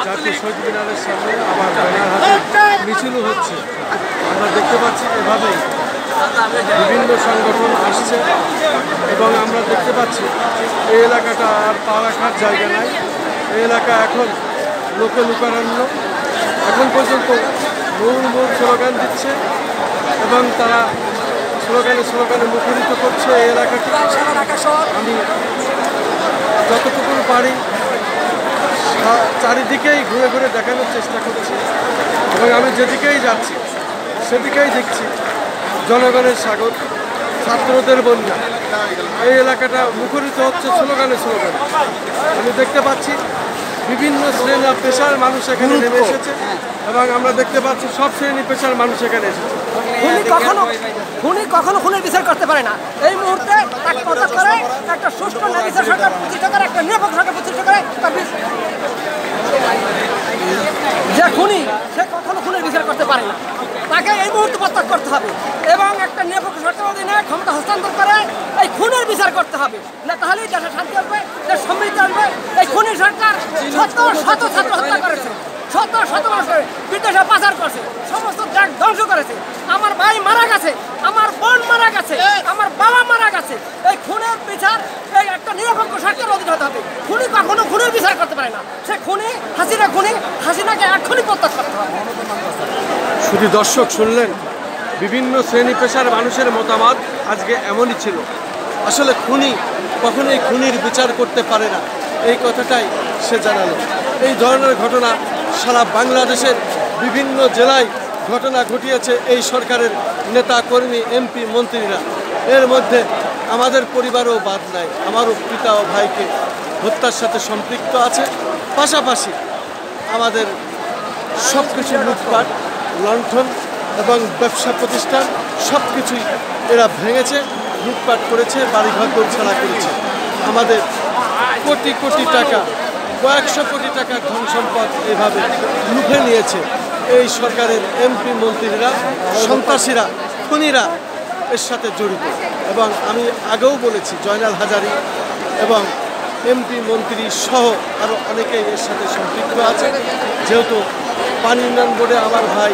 জাতীয় শহীদ মিনারের সামনে আবার ব্যানার হাতে মিছিল হচ্ছে। আমরা দেখতে পাচ্ছি এভাবেই বিভিন্ন সংগঠন আসছে এবং আমরা দেখতে পাচ্ছি এই এলাকাটা আর পা রাখার জায়গা নাই। এই এলাকা এখন লোকে লোকারণ্য। এখন পর্যন্ত মূল স্লোগান দিচ্ছে এবং তারা স্লোগানে মুখরিত করছে এই এলাকাটি। আমি যতটুকু পারি চারিদিকেই ঘুরে ঘুরে দেখানোর চেষ্টা করছি এবং আমি যেদিকেই যাচ্ছি সেদিকেই দেখছি জনগণের সাগর, ছাত্রদের বন্যা। এই এলাকাটা মুখরিত হচ্ছে স্লোগানে। আমি দেখতে পাচ্ছি বিভিন্ন শ্রেণী পেশার মানুষ এখানে নেমে এসেছে এবং আমরা দেখতে পাচ্ছি সব শ্রেণী পেশার মানুষ এখানে এসেছে। কখনো খুনের বিচার করতে পারে না। এই মুহূর্তে একটা সুষ্ঠু বিচার সরকার প্রতিষ্ঠা করে, একটা নিরপেক্ষ সরকার প্রতিষ্ঠা করে। যে খুনি সে কখনো খুনের বিচার করতে পারে না, তাকে এই মুহূর্তে প্রত্যাগ করতে হবে এবং একটা নিরপেক্ষ সরকার অধীনে ক্ষমতা হস্তান্তর করে এই খুনের বিচার করতে হবে। না তাহলেই দেশে শান্তি আসবে, দেশ সমৃদ্ধি আসবে। এই খুনি সরকার শত ছাত্র হত্যা করেছে, শত মানুষের বিদেশে পাচার করেছে, সমস্ত দেশ ধ্বংস করেছে। আমার ভাই মারা গেছে, আমার বোন মারা গেছে, আমার বাবা মারা গেছে। এই খুনের বিচার এই একটা নিরপেক্ষ সরকার অধীন হতে হবে। খুনি কখনো খুনের বিচার করতে পারে না। সে খুনি হাসিনাকে এখনই প্রত্যাগ করতে হবে। শুধু দর্শক শুনলেন বিভিন্ন শ্রেণী পেশার মানুষের মতামত আজকে এমনই ছিল। আসলে খুনি কখনোই খুনির বিচার করতে পারে না, এই কথাটাই সে জানালো। এই ধরনের ঘটনা সারা বাংলাদেশের বিভিন্ন জেলায় ঘটনা ঘটিয়েছে এই সরকারের নেতা কর্মী, এমপি, মন্ত্রীরা। এর মধ্যে আমাদের পরিবারও বাদ নাই। আমারও পিতা ও ভাইকে হত্যার সাথে সম্পৃক্ত আছে। পাশাপাশি আমাদের সব কিছু লুটপাট, লণ্ঠন এবং ব্যবসা প্রতিষ্ঠান সব কিছুই এরা ভেঙেছে, লুটপাট করেছে, বাড়িঘর ছাড়া করেছে। আমাদের কোটি কোটি টাকা, কয়েকশো কোটি টাকার ধন সম্পদ এভাবে লুটে নিয়েছে এই সরকারের এমপি, মন্ত্রীরা, সন্ত্রাসীরা, খুনিরা এর সাথে জড়িত। এবং আমি আগেও বলেছি জয়নাল হাজারী এবং এমপি, মন্ত্রী সহ আরও অনেকেই এর সাথে সম্পৃক্ত আছে। যেহেতু পানি উন্নয়ন বোর্ডে আমার ভাই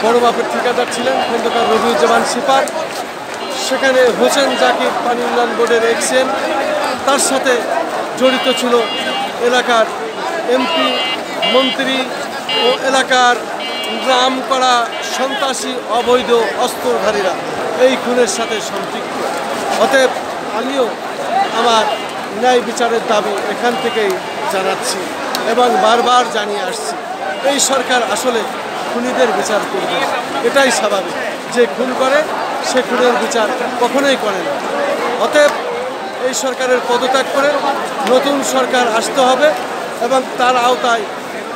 বড় বাপের ঠিকাদার ছিলেন খন্দকার রবিউজ্জামান সিপার, সেখানে হোসেন জাকির পানি উন্নয়ন বোর্ডের এক্সএম, তার সাথে জড়িত ছিল এলাকার এমপি, মন্ত্রী ও এলাকার নাম করা সন্ত্রাসী অবৈধ অস্ত্রধারীরা এই খুনের সাথে সম্পৃক্ত। অতএব আমিও আমার ন্যায় বিচারের দাবি এখান থেকেই জানাচ্ছি এবং বারবার জানিয়ে আসছি। এই সরকার আসলে খুনিদের বিচার করবে, এটাই স্বাভাবিক। যে খুন করে সে খুনের বিচার কখনোই করে না। অতএব এই সরকারের পদত্যাগ করে নতুন সরকার আসতে হবে এবং তার আওতায়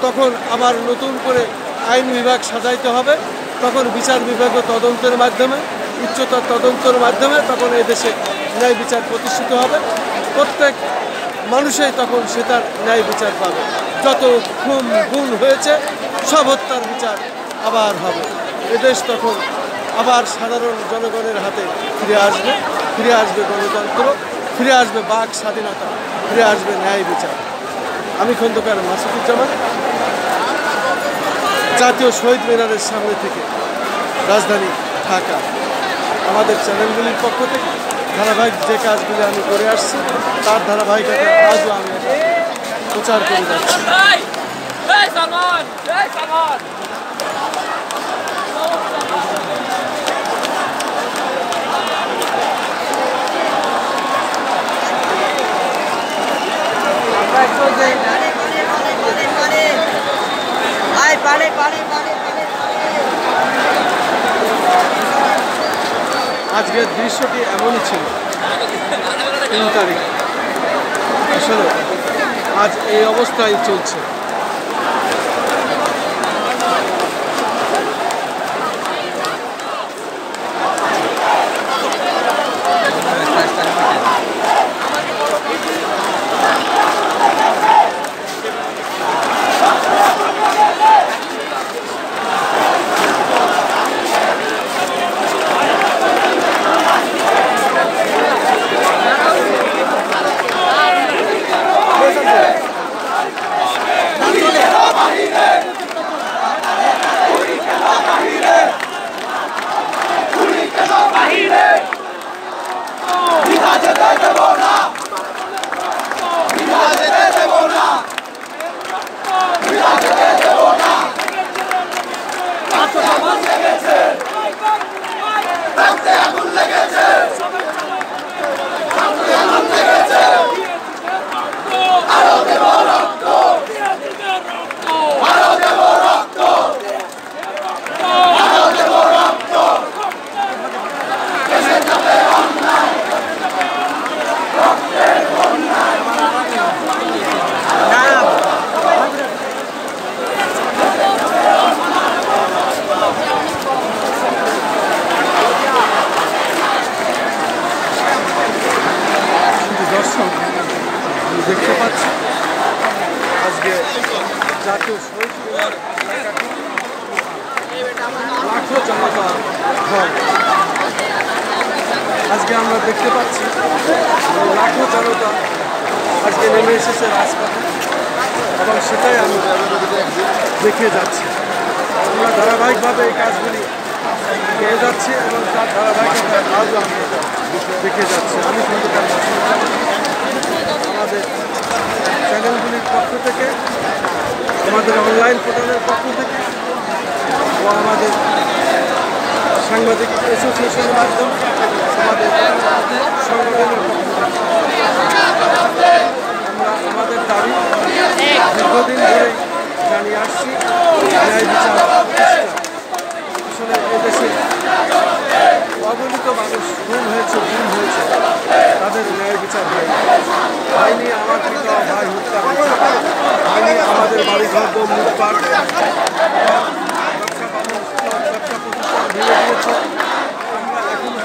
তখন আবার নতুন করে আইন বিভাগ সাজাইতে হবে। তখন বিচার বিভাগীয় তদন্তের মাধ্যমে, উচ্চতর তদন্তের মাধ্যমে তখন এদেশে ন্যায় বিচার প্রতিষ্ঠিত হবে। প্রত্যেক মানুষই তখন সে তার ন্যায় বিচার পাবে। যত গুণ হয়েছে সব হত্যার বিচার আবার হবে। এদেশ তখন আবার সাধারণ জনগণের হাতে ফিরে আসবে গণতন্ত্র, ফিরে আসবে বাক স্বাধীনতা, ফিরে আসবে ন্যায় বিচার। আমি খন্দকার মাসুদুজ্জামান, জাতীয় শহীদ মিনারের সামনে থেকে, রাজধানী ঢাকা। আমাদের চ্যানেলগুলির পক্ষ থেকে ধারাবাহিক যে কাজগুলি আমি করে আসছি তার ধারাবাহিকতা আজও আমি প্রচার করে যাচ্ছি। আজকের দৃশ্যটি এমনই ছিল। 3 তারিখ আসলে আজ এই অবস্থায় চলছে। যেহেতু শহীদ মিনার এলাকাটি লাখো জনতা হয়, আজকে আমরা দেখতে পাচ্ছি লাখো জনতা আজকে নেমে এসেছে রাজপথে এবং সেটাই আমি দেখে যাচ্ছি। আমরা ধারাবাহিকভাবে এই কাজগুলি পেয়ে যাচ্ছি এবং তার ধারাবাহিকতা আজও আমরা দেখে যাচ্ছি। আমি কিন্তু আমাদের চ্যানেলগুলির পক্ষ থেকে, আমাদের অনলাইন পোর্টালের পক্ষ থেকে ও আমাদের সাংবাদিক অ্যাসোসিয়েশনের মাধ্যমে আমাদের সংগঠনের পক্ষ থেকে আমরা আমাদের দাবি দীর্ঘদিন ধরে জানিয়ে আসছি। ন্যায় বিচার আসলে এদেশে অবহেলিত মানুষ খুন হয়েছে, গুম হয়েছে, তাদের ন্যায় বিচার হয়নি। আমার পিতা ভাই হত্যা হয়েছে, হয়নি আমাদের বাড়িঘর দম লুটপাট, ব্যবসা প্রতিষ্ঠান ভেঙে দিয়েছে। আমরা এখনো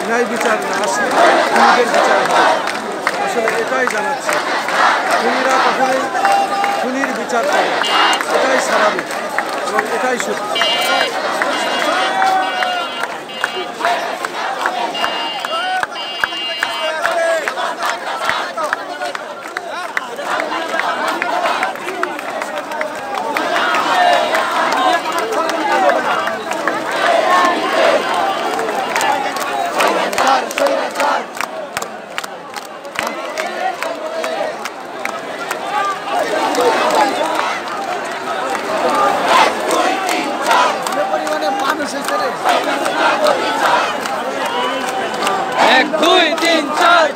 ন্যায় বিচার না আসলে খুনিদের বিচার হয়। আসলে এটাই জানাচ্ছি, খুনিরা কখনোই খুনির বিচার করে, এটাই স্বাভাবিক এবং এটাই সত্যি। এক দুই তিন চার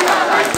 आजादी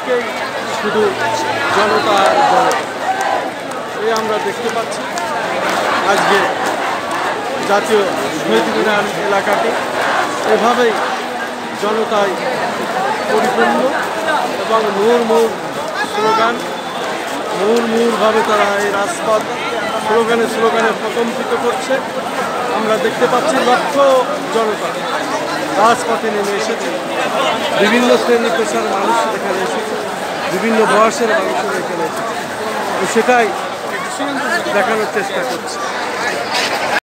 চারদিকেই শুধু জনতা আর জনতা। এই আমরা দেখতে পাচ্ছি আজকে জাতীয় শহীদ মিনার এলাকাটি এভাবেই জনতায় পরিপূর্ণ এবং মুহুর্মুহুর স্লোগান, মুহুর্মুহুরভাবে তারা এই রাজপথ স্লোগানে প্রকম্পিত করছে। আমরা দেখতে পাচ্ছি লক্ষ জনতা রাজপথে নেমে এসেছে। বিভিন্ন শ্রেণী পেশার মানুষ এখানে এসেছে, বিভিন্ন বয়সের মানুষের এখানে এসেছে। সেটাই দেখানোর চেষ্টা করছে।